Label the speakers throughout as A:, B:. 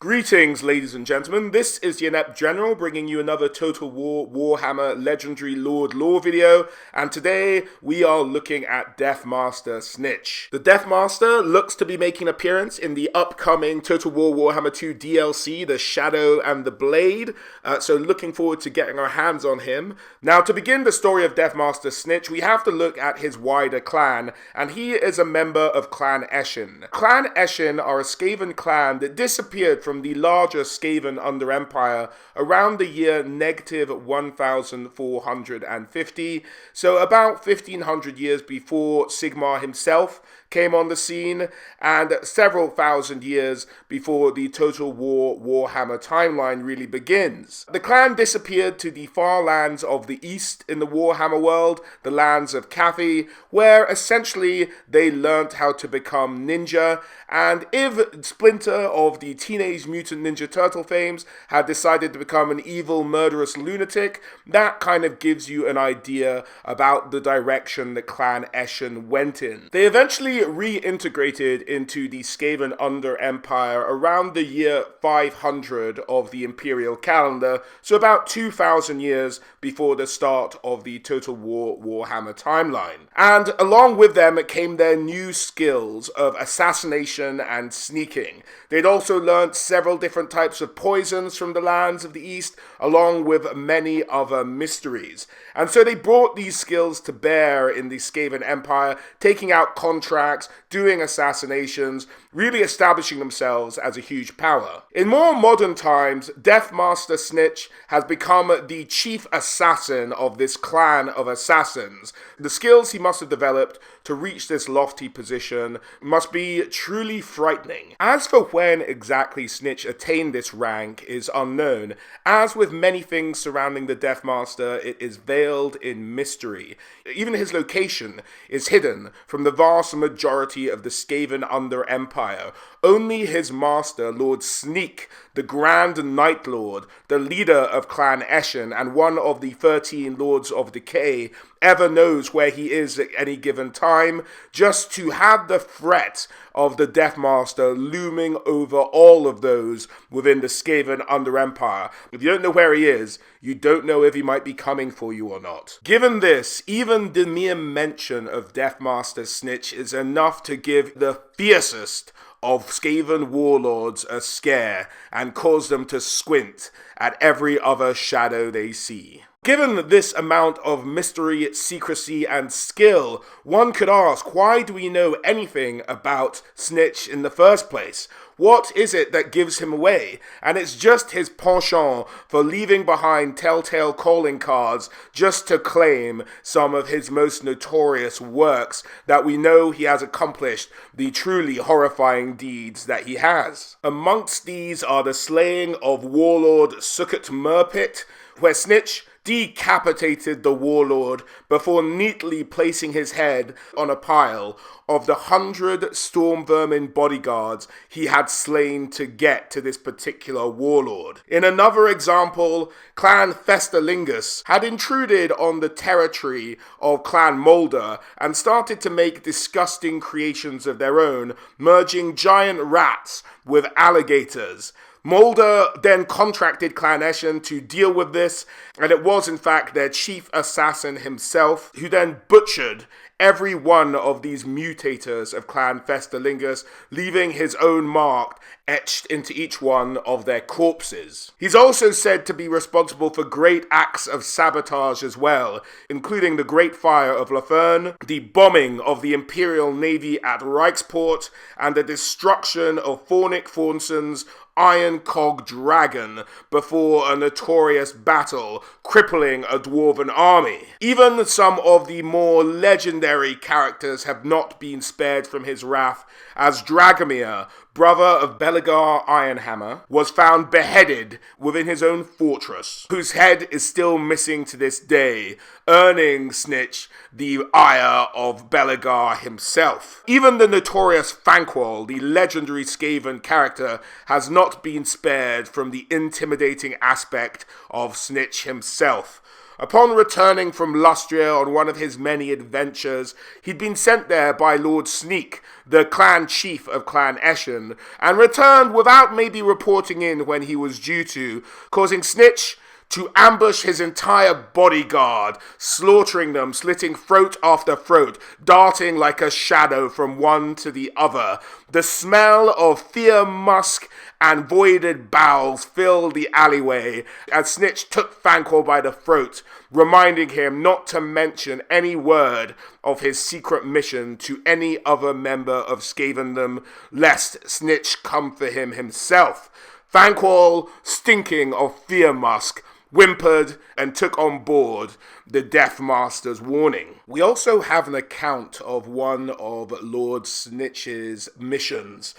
A: Greetings, ladies and gentlemen. This is the Inept General bringing you another Total War Warhammer Legendary Lord Lore video, and today we are looking at Deathmaster Snikch. The Deathmaster looks to be making an appearance in the upcoming Total War Warhammer 2 DLC, The Shadow and the Blade, so looking forward to getting our hands on him. Now, to begin the story of Deathmaster Snikch, we have to look at his wider clan, and he is a member of Clan Eschin. Clan Eschin are a Skaven clan that disappeared from the larger Skaven Under Empire around the year -1450, so about 1500 years before Sigmar himself came on the scene, and several thousand years before the Total War Warhammer timeline really begins. The clan disappeared to the far lands of the east in the Warhammer world, the lands of Cathay, where essentially they learnt how to become ninja, and if Splinter of the Teenage Mutant Ninja Turtle fames had decided to become an evil, murderous lunatic, that kind of gives you an idea about the direction the Clan Eschin went in. They eventually reintegrated into the Skaven Under Empire around the year 500 of the Imperial calendar, so about 2000 years before the start of the Total War Warhammer timeline. And along with them came their new skills of assassination and sneaking. They'd also learnt several different types of poisons from the lands of the East, along with many other mysteries. And so they brought these skills to bear in the Skaven Empire, taking out contracts, doing assassinations, really establishing themselves as a huge power. In more modern times, Deathmaster Snikch has become the chief assassin of this clan of assassins. The skills he must have developed to reach this lofty position must be truly frightening. As for when exactly Snikch attained this rank is unknown. As with many things surrounding the Deathmaster, it is veiled in mystery. Even his location is hidden from the vast majority of the Skaven Under Empire. Only his master, Lord Snikch, the Grand Night Lord, the leader of Clan Eschin and one of the 13 Lords of Decay, ever knows where he is at any given time, just to have the threat of the Deathmaster looming over all of those within the Skaven Under Empire. If you don't know where he is, you don't know if he might be coming for you or not. Given this, even the mere mention of Deathmaster Snikch is enough to give the fiercest of Skaven warlords a scare and cause them to squint at every other shadow they see. Given this amount of mystery, secrecy, and skill, one could ask, why do we know anything about Snikch in the first place? What is it that gives him away? And it's just his penchant for leaving behind telltale calling cards just to claim some of his most notorious works that we know he has accomplished the truly horrifying deeds that he has. Amongst these are the slaying of Warlord Sukkot Murpit, where Snikch decapitated the warlord before neatly placing his head on a pile of the 100 storm vermin bodyguards he had slain to get to this particular warlord. In another example, Clan Festalingus had intruded on the territory of Clan Molder and started to make disgusting creations of their own, merging giant rats with alligators. Molder then contracted Clan Eschin to deal with this, and it was in fact their chief assassin himself who then butchered every one of these mutators of Clan Festalingus, leaving his own mark etched into each one of their corpses. He's also said to be responsible for great acts of sabotage as well, including the Great Fire of Laferne, the bombing of the Imperial Navy at Reichsport, and the destruction of Fornic Fornson's Iron Cog Dragon before a notorious battle crippling a dwarven army. Even some of the more legendary characters have not been spared from his wrath, as Dragomir, brother of Belegar Ironhammer, was found beheaded within his own fortress, whose head is still missing to this day, earning Snikch the ire of Belegar himself. Even the notorious Fanqual, the legendary Skaven character, has not been spared from the intimidating aspect of Snikch himself. Upon returning from Lustria on one of his many adventures, he'd been sent there by Lord Snikch, the clan chief of Clan Eschin, and returned without maybe reporting in when he was due to, causing Snikch to ambush his entire bodyguard, slaughtering them, slitting throat after throat, darting like a shadow from one to the other. The smell of fear musk and voided bowels filled the alleyway as Snikch took Thancor by the throat, reminding him not to mention any word of his secret mission to any other member of Skavendom, lest Snikch come for him himself. Thancor, stinking of fear musk, whimpered and took on board the Deathmaster's warning. We also have an account of one of Lord Snikch's missions,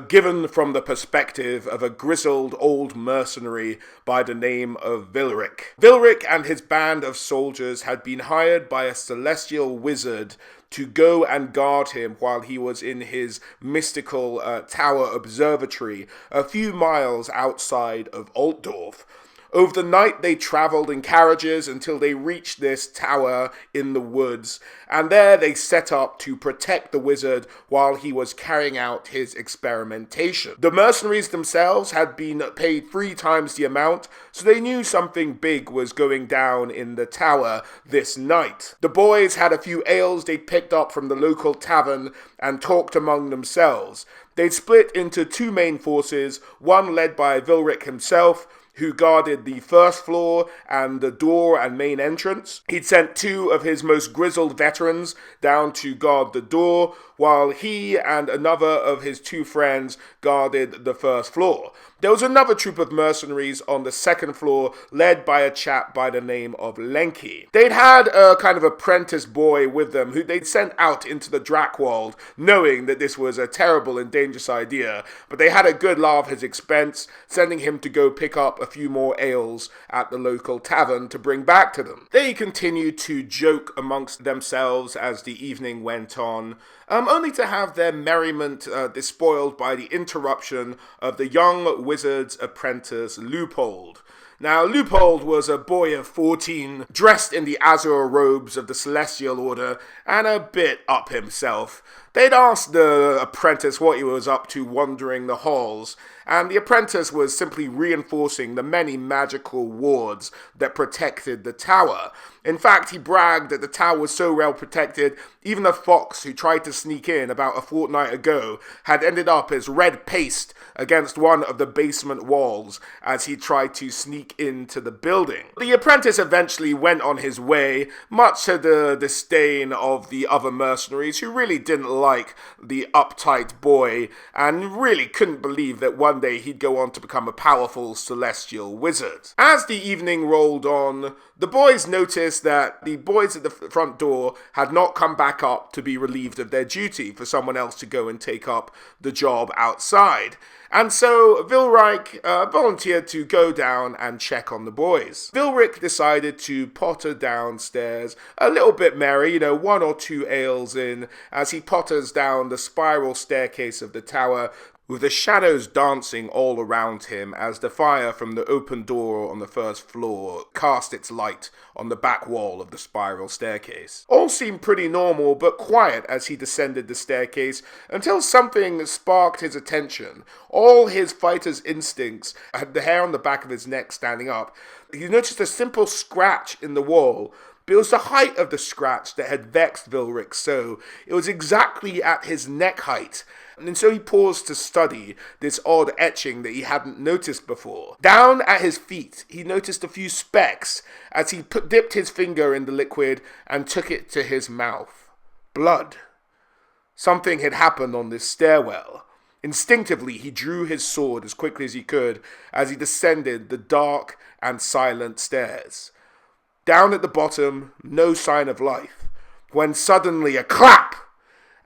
A: given from the perspective of a grizzled old mercenary by the name of Vilric. Vilric and his band of soldiers had been hired by a celestial wizard to go and guard him while he was in his mystical tower observatory a few miles outside of Altdorf. Over the night, they travelled in carriages until they reached this tower in the woods, and there they set up to protect the wizard while he was carrying out his experimentation. The mercenaries themselves had been paid 3 times the amount, so they knew something big was going down in the tower this night. The boys had a few ales they'd picked up from the local tavern and talked among themselves. They'd split into 2 main forces, one led by Vilric himself, who guarded the first floor and the door and main entrance. He'd sent 2 of his most grizzled veterans down to guard the door, while he and another of his 2 friends guarded the first floor. There was another troop of mercenaries on the second floor, led by a chap by the name of Lenki. They'd had a kind of apprentice boy with them who they'd sent out into the Drakwold, knowing that this was a terrible and dangerous idea, but they had a good laugh at his expense, sending him to go pick up a few more ales at the local tavern to bring back to them. They continued to joke amongst themselves as the evening went on, only to have their merriment despoiled by the interruption of the young wizard's apprentice, Leupold. Now, Leupold was a boy of 14, dressed in the azure robes of the Celestial Order, and a bit up himself. They'd asked the apprentice what he was up to wandering the halls, and the apprentice was simply reinforcing the many magical wards that protected the tower. In fact, he bragged that the tower was so well protected, even a fox who tried to sneak in about a fortnight ago had ended up as red paste against one of the basement walls as he tried to sneak into the building. The apprentice eventually went on his way, much to the disdain of the other mercenaries who really didn't like the uptight boy and really couldn't believe that one day he'd go on to become a powerful celestial wizard. As the evening rolled on, the boys noticed that the boys at the front door had not come back up to be relieved of their duty for someone else to go and take up the job outside. And so Vilric volunteered to go down and check on the boys. Vilric decided to potter downstairs, a little bit merry, 1 or 2 ales in, as he potters down the spiral staircase of the tower, with the shadows dancing all around him as the fire from the open door on the first floor cast its light on the back wall of the spiral staircase. All seemed pretty normal but quiet as he descended the staircase until something sparked his attention. All his fighter's instincts had the hair on the back of his neck standing up. He noticed a simple scratch in the wall, but it was the height of the scratch that had vexed Vilric so. It was exactly at his neck height. And so he paused to study this odd etching that he hadn't noticed before. Down at his feet, he noticed a few specks as he dipped his finger in the liquid and took it to his mouth. Blood. Something had happened on this stairwell. Instinctively, he drew his sword as quickly as he could as he descended the dark and silent stairs. Down at the bottom, no sign of life, when suddenly a clap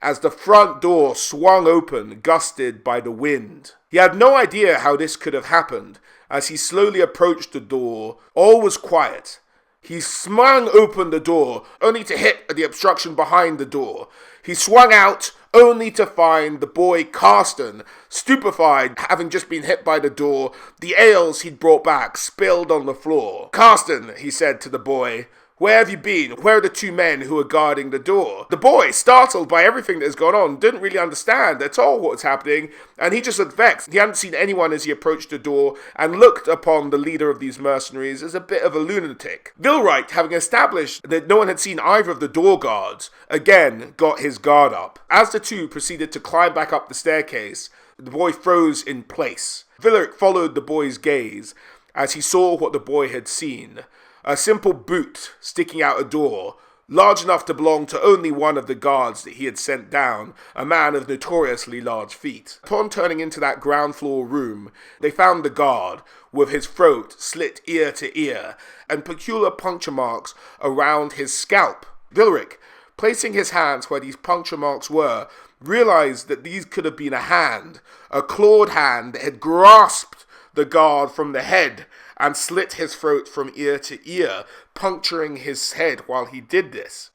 A: as the front door swung open, gusted by the wind. He had no idea how this could have happened. As he slowly approached the door, all was quiet. He swung open the door, only to hit the obstruction behind the door. He swung out only to find the boy Karsten, stupefied, having just been hit by the door, the ales he'd brought back spilled on the floor. "Karsten," he said to the boy, "where have you been? Where are the two men who are guarding the door?" The boy, startled by everything that has gone on, didn't really understand at all what was happening, and he just looked vexed. He hadn't seen anyone as he approached the door, and looked upon the leader of these mercenaries as a bit of a lunatic. Vilrite, having established that no one had seen either of the door guards, again got his guard up. As the two proceeded to climb back up the staircase, the boy froze in place. Vilric followed the boy's gaze as he saw what the boy had seen. A simple boot sticking out a door, large enough to belong to only one of the guards that he had sent down, a man of notoriously large feet. Upon turning into that ground floor room, they found the guard, with his throat slit ear to ear, and peculiar puncture marks around his scalp. Vilric, placing his hands where these puncture marks were, realized that these could have been a clawed hand that had grasped the guard from the head and slit his throat from ear to ear, puncturing his head while he did this.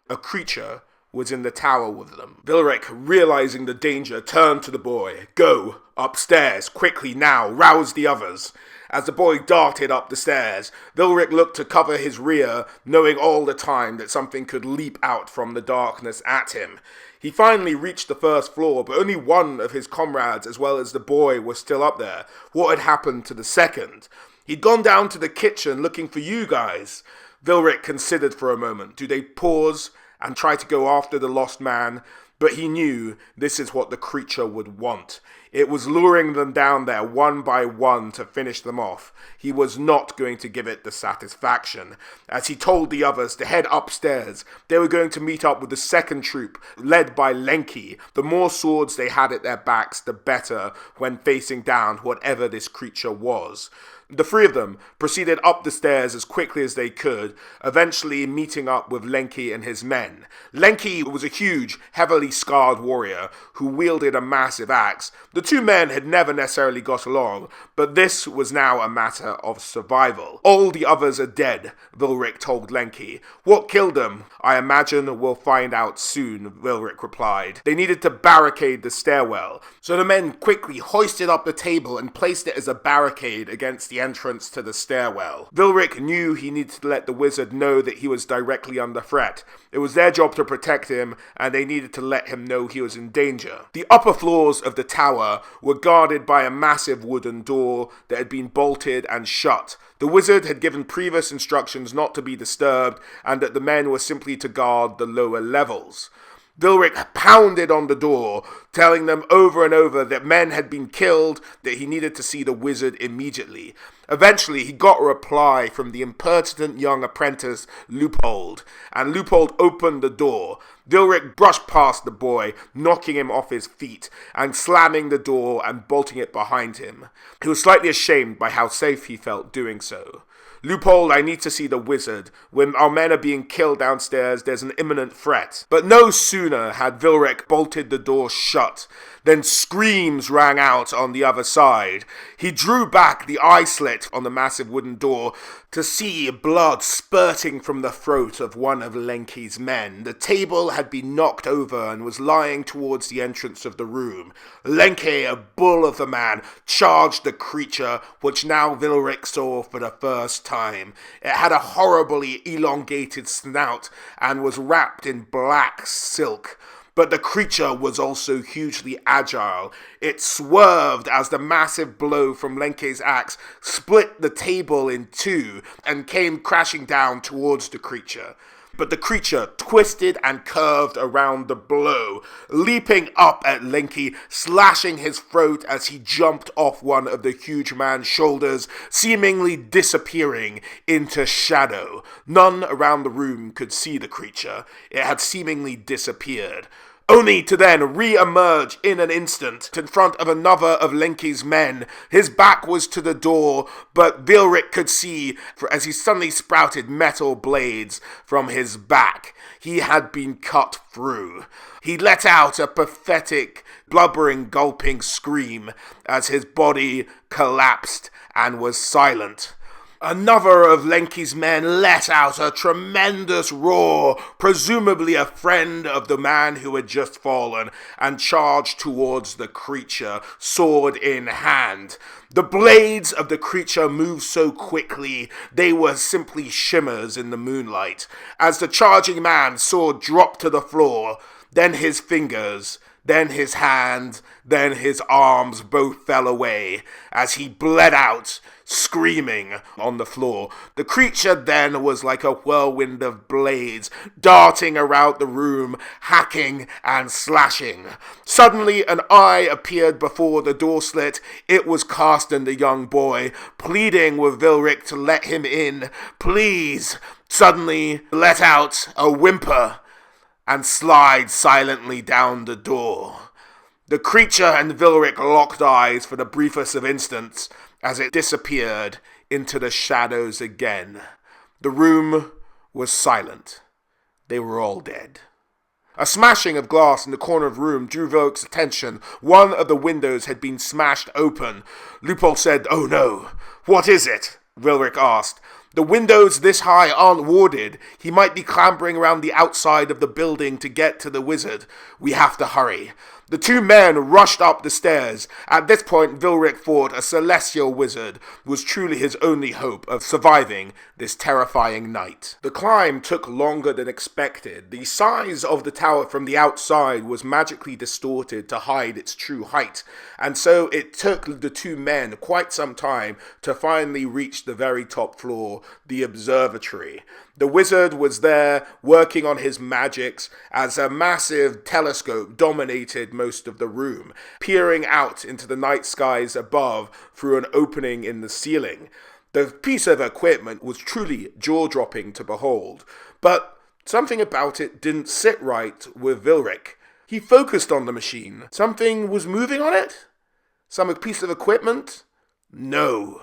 A: A creature was in the tower with them. Vilric, realizing the danger, turned to the boy. "Go, upstairs, quickly now, rouse the others." As the boy darted up the stairs, Vilric looked to cover his rear, knowing all the time that something could leap out from the darkness at him. He finally reached the first floor, but only one of his comrades, as well as the boy, was still up there. What had happened to the second? "He'd gone down to the kitchen looking for you guys." Vilric considered for a moment. Do they pause and try to go after the lost man? But he knew this is what the creature would want. It was luring them down there one by one to finish them off. He was not going to give it the satisfaction. As he told the others to head upstairs, they were going to meet up with the second troop, led by Lenki. The more swords they had at their backs, the better when facing down whatever this creature was. The three of them proceeded up the stairs as quickly as they could, eventually meeting up with Lenki and his men. Lenki was a huge, heavily scarred warrior who wielded a massive axe. The two men had never necessarily got along, but this was now a matter of survival. "All the others are dead," Vilric told Lenki. "What killed them? I imagine we'll find out soon," Vilric replied. They needed to barricade the stairwell, so the men quickly hoisted up the table and placed it as a barricade against the entrance to the stairwell. Vilric knew he needed to let the wizard know that he was directly under threat. It was their job to protect him, and they needed to let him know he was in danger. The upper floors of the tower were guarded by a massive wooden door that had been bolted and shut. The wizard had given previous instructions not to be disturbed, and that the men were simply to guard the lower levels. Vilric pounded on the door, telling them over and over that men had been killed, that he needed to see the wizard immediately. Eventually, he got a reply from the impertinent young apprentice, Leupold, and Leupold opened the door. Vilric brushed past the boy, knocking him off his feet, and slamming the door and bolting it behind him. He was slightly ashamed by how safe he felt doing so. "Leupold, I need to see the wizard. When our men are being killed downstairs, there's an imminent threat." But no sooner had Vilric bolted the door shut than screams rang out on the other side. He drew back the eye slit on the massive wooden door to see blood spurting from the throat of one of Lenki's men. The table had been knocked over and was lying towards the entrance of the room. Lenki, a bull of a man, charged the creature, which now Vilric saw for the first time. It had a horribly elongated snout and was wrapped in black silk. But the creature was also hugely agile. It swerved as the massive blow from Lenki's axe split the table in two and came crashing down towards the creature. But the creature twisted and curved around the blow, leaping up at Lenki, slashing his throat as he jumped off one of the huge man's shoulders, seemingly disappearing into shadow. None around the room could see the creature. It had seemingly disappeared, only to then re-emerge in an instant in front of another of Lenki's men. His back was to the door, but Vilric could see, as he suddenly sprouted metal blades from his back. He had been cut through. He let out a pathetic, blubbering, gulping scream as his body collapsed and was silent. Another of Lenki's men let out a tremendous roar, presumably a friend of the man who had just fallen, and charged towards the creature, sword in hand. The blades of the creature moved so quickly, they were simply shimmers in the moonlight. As the charging man's sword dropped to the floor, then his fingers, then his hand, then his arms both fell away as he bled out, screaming on the floor. The creature then was like a whirlwind of blades, darting around the room, hacking and slashing. Suddenly an eye appeared before the door slit. It was Carsten, the young boy, pleading with Vilric to let him in. Please! Suddenly let out a whimper and slide silently down the door. The creature and Vilric locked eyes for the briefest of instants as it disappeared into the shadows again. The room was silent. They were all dead. A smashing of glass in the corner of the room drew Vilric's attention. One of the windows had been smashed open. Lupold said, "Oh no, what is it?" Vilric asked. "The windows this high aren't warded. He might be clambering around the outside of the building to get to the wizard. We have to hurry." The two men rushed up the stairs. At this point, Vilric thought a celestial wizard was truly his only hope of surviving this terrifying night. The climb took longer than expected. The size of the tower from the outside was magically distorted to hide its true height, and so it took the two men quite some time to finally reach the very top floor, the observatory. The wizard was there, working on his magics, as a massive telescope dominated most of the room, peering out into the night skies above through an opening in the ceiling. The piece of equipment was truly jaw-dropping to behold, but something about it didn't sit right with Vilric. He focused on the machine. Something was moving on it? Some piece of equipment? No,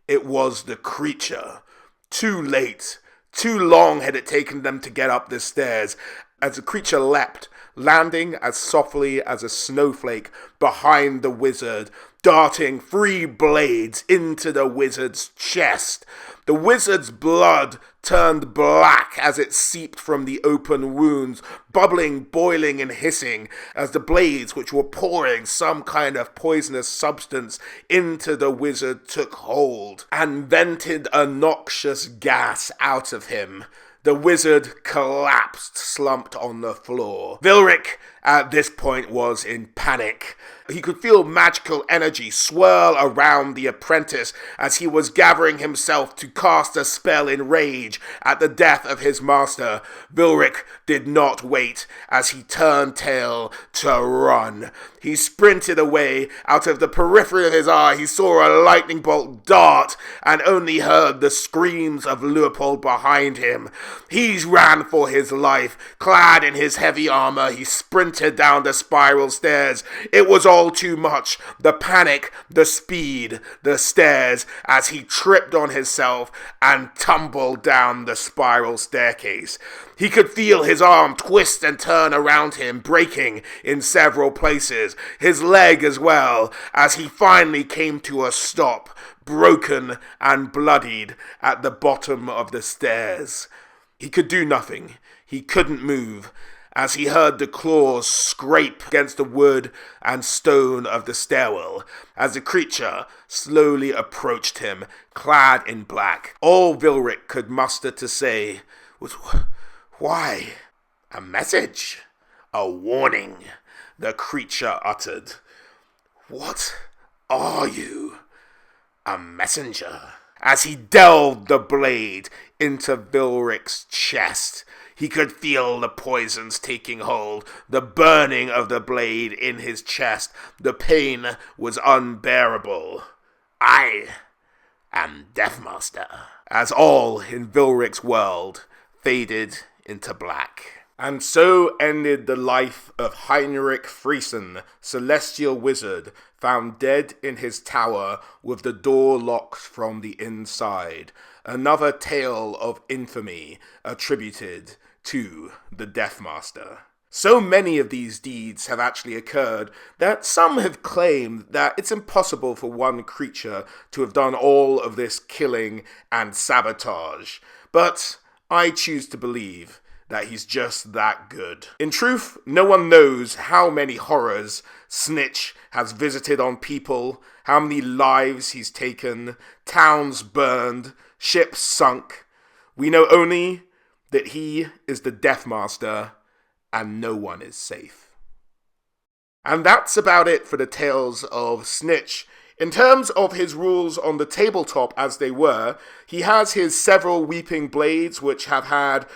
A: it was the creature. Too late. Too long had it taken them to get up the stairs as the creature leapt, landing as softly as a snowflake behind the wizard, darting 3 blades into the wizard's chest. The wizard's blood turned black as it seeped from the open wounds, bubbling, boiling, and hissing as the blades, which were pouring some kind of poisonous substance into the wizard, took hold and vented a noxious gas out of him. The wizard collapsed, slumped on the floor. Vilric, at this point, was in panic. He could feel magical energy swirl around the apprentice as he was gathering himself to cast a spell in rage at the death of his master. Vilric did not wait as he turned tail to run. He sprinted away. Out of the periphery of his eye, he saw a lightning bolt dart and only heard the screams of Leopold behind him. He ran for his life. Clad in his heavy armor, he sprinted down the spiral stairs. It was all too much. The panic, the speed, the stairs, as he tripped on himself and tumbled down the spiral staircase. He could feel his arm twist and turn around him, breaking in several places. His leg as well, as he finally came to a stop, broken and bloodied at the bottom of the stairs. He could do nothing. He couldn't move, as he heard the claws scrape against the wood and stone of the stairwell, as the creature slowly approached him, clad in black. All Vilric could muster to say was, "Why?" "A message, a warning," the creature uttered. "What are you?" "A messenger." As he delved the blade into Vilric's chest, he could feel the poisons taking hold, the burning of the blade in his chest. The pain was unbearable. "I am Deathmaster," as all in Vilric's world faded into black. And so ended the life of Heinrich Friesen, celestial wizard, found dead in his tower with the door locked from the inside. Another tale of infamy attributed to the Deathmaster. So many of these deeds have actually occurred that some have claimed that it's impossible for one creature to have done all of this killing and sabotage. But I choose to believe that he's just that good. In truth, no one knows how many horrors Snikch has visited on people, how many lives he's taken, towns burned, ships sunk. We know only that he is the Deathmaster, and no one is safe. And that's about it for the tales of Snikch. In terms of his rules on the tabletop as they were, he has his several weeping blades which have had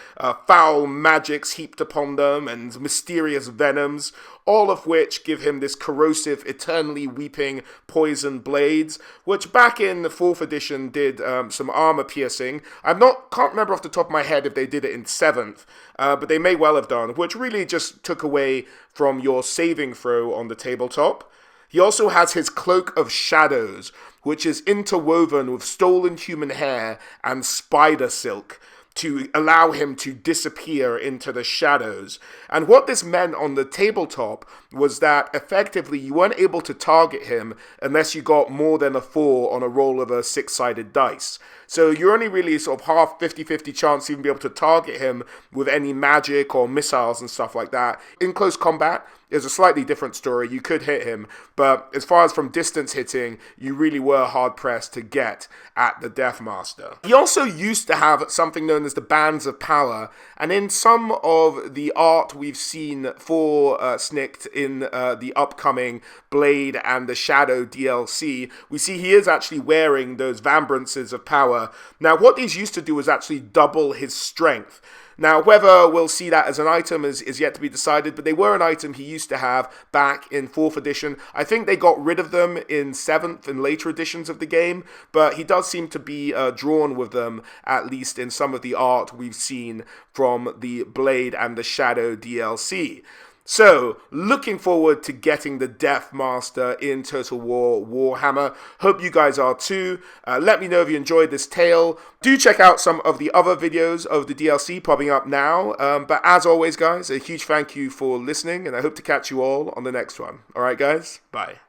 A: foul magics heaped upon them and mysterious venoms, all of which give him this corrosive, eternally weeping poison blades, which back in the 4th edition did some armor piercing. Can't remember off the top of my head if they did it in 7th, but they may well have done, which really just took away from your saving throw on the tabletop. He also has his Cloak of Shadows, which is interwoven with stolen human hair and spider silk to allow him to disappear into the shadows. And what this meant on the tabletop was that effectively you weren't able to target him unless you got more than a 4 on a roll of a 6-sided dice. So you're only really sort of half 50-50 chance to even be able to target him with any magic or missiles and stuff like that. In close combat, it's a slightly different story. You could hit him, but as far as from distance hitting, you really were hard-pressed to get at the Deathmaster. He also used to have something known as the Bands of Power, and in some of the art we've seen for Snikch in the upcoming Blade and the Shadow DLC, we see he is actually wearing those Vambrances of Power. Now, what these used to do was actually double his strength. Now, whether we'll see that as an item is yet to be decided, but they were an item he used to have back in 4th edition. I think they got rid of them in 7th and later editions of the game, but he does seem to be drawn with them, at least in some of the art we've seen from the Blade and the Shadow DLC. So, looking forward to getting the Deathmaster in Total War Warhammer. Hope you guys are too. Let me know if you enjoyed this tale. Do check out some of the other videos of the DLC popping up now. But as always, guys, a huge thank you for listening, and I hope to catch you all on the next one. Alright, guys? Bye.